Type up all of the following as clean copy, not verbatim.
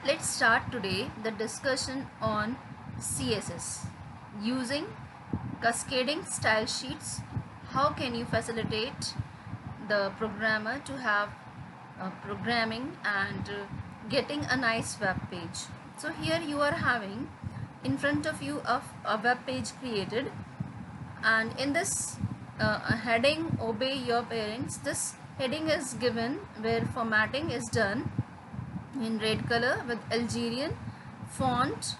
Let's start today the discussion on CSS. Using cascading style sheets, how can you facilitate the programmer to have programming and getting a nice web page? So here you are having in front of you a web page created, and in this heading obey your parents, this heading is given where formatting is done in red color with Algerian font,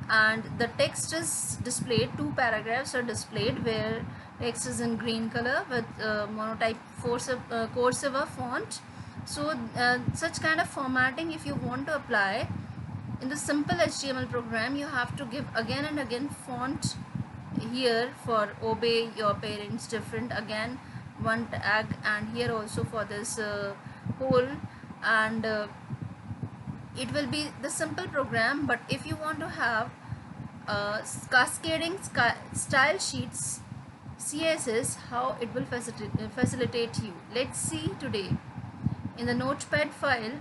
and the text is displayed. Two paragraphs are displayed where text is in green color with monotype Coursera font. So such kind of formatting, if you want to apply in the simple HTML program, you have to give again and again font here for obey your parents different, again one tag, and here also for this whole, and it will be the simple program. But if you want to have cascading style sheets CSS, how it will facilitate you, let's see today in the notepad file.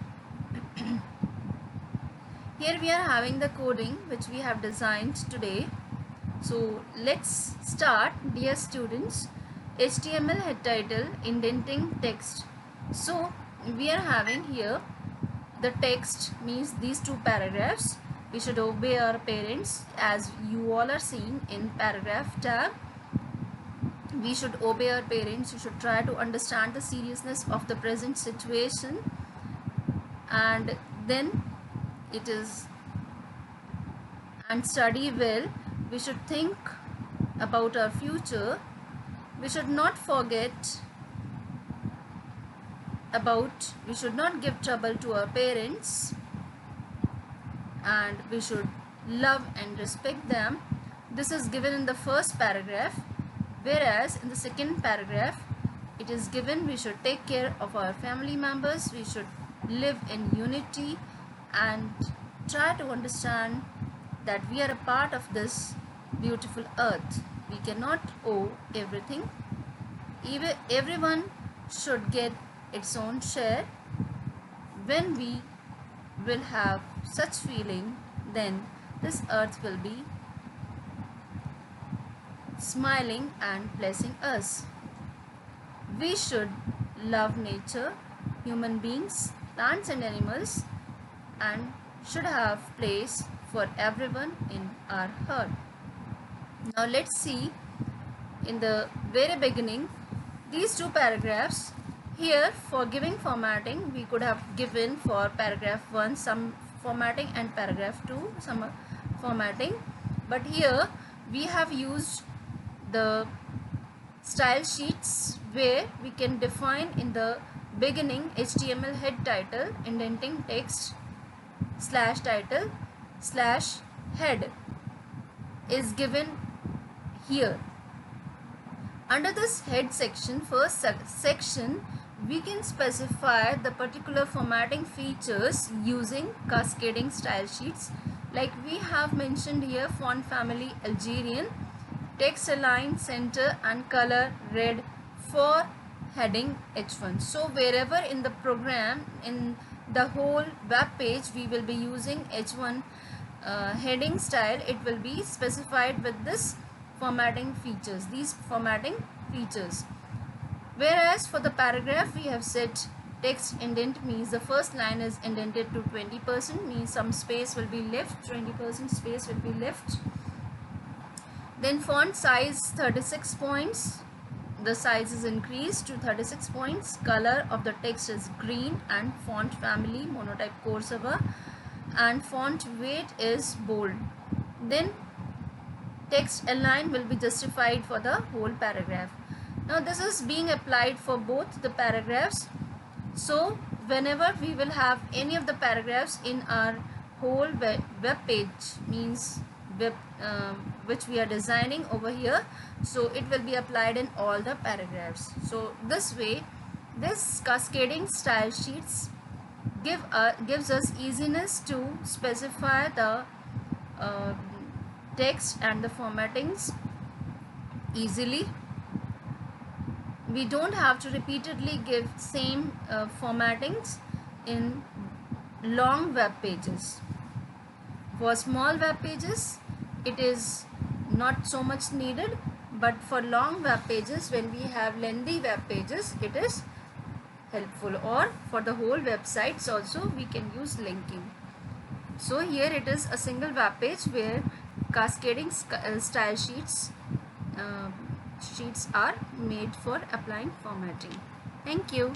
Here we are having the coding which we have designed today. So let's start. Dear students, HTML head title, indenting text. So we are having here the text, means these two paragraphs. We should obey our parents, as you all are seeing in paragraph tab. We should obey our parents. You should try to understand the seriousness of the present situation, and then it is, and study well. We should think about our future. We should not forget about, we should not give trouble to our parents, and we should love and respect them. This is given in the first paragraph, whereas in the second paragraph it is given we should take care of our family members, we should live in unity, and try to understand that we are a part of this beautiful earth. We cannot owe everything. Even everyone should get its own share. When we will have such feeling, then this earth will be smiling and blessing us. We should love nature, human beings, plants and animals, and should have place for everyone in our heart. Now let's see in the very beginning these two paragraphs. Here for giving formatting, we could have given for paragraph 1 some formatting and paragraph 2 some formatting, but here we have used the style sheets where we can define in the beginning HTML head title, indenting text slash title slash head is given here. Under this head section, first section, we can specify the particular formatting features using cascading style sheets. Like we have mentioned here, font family Algerian, text align, center and color red for heading H1. So wherever in the program, in the whole web page, we will be using H1 heading style, it will be specified with this formatting features, these formatting features. Whereas for the paragraph, we have set text indent, means the first line is indented to 20%, means some space will be left, 20% space will be left. Then font size 36 points, the size is increased to 36 points. Color of the text is green, and font family monotype Coursera, and font weight is bold. Then text align will be justified for the whole paragraph. Now this is being applied for both the paragraphs. So whenever we will have any of the paragraphs in our whole web page, means web which we are designing over here, so it will be applied in all the paragraphs. So this way, this cascading style sheets gives us easiness to specify the text and the formattings easily. We don't have to repeatedly give same formattings in long web pages. For small web pages, it is not so much needed, but for long web pages, when we have lengthy web pages, it is helpful, or for the whole websites also we can use linking. So here it is a single web page where cascading style uh, sheets are made for applying formatting. Thank you.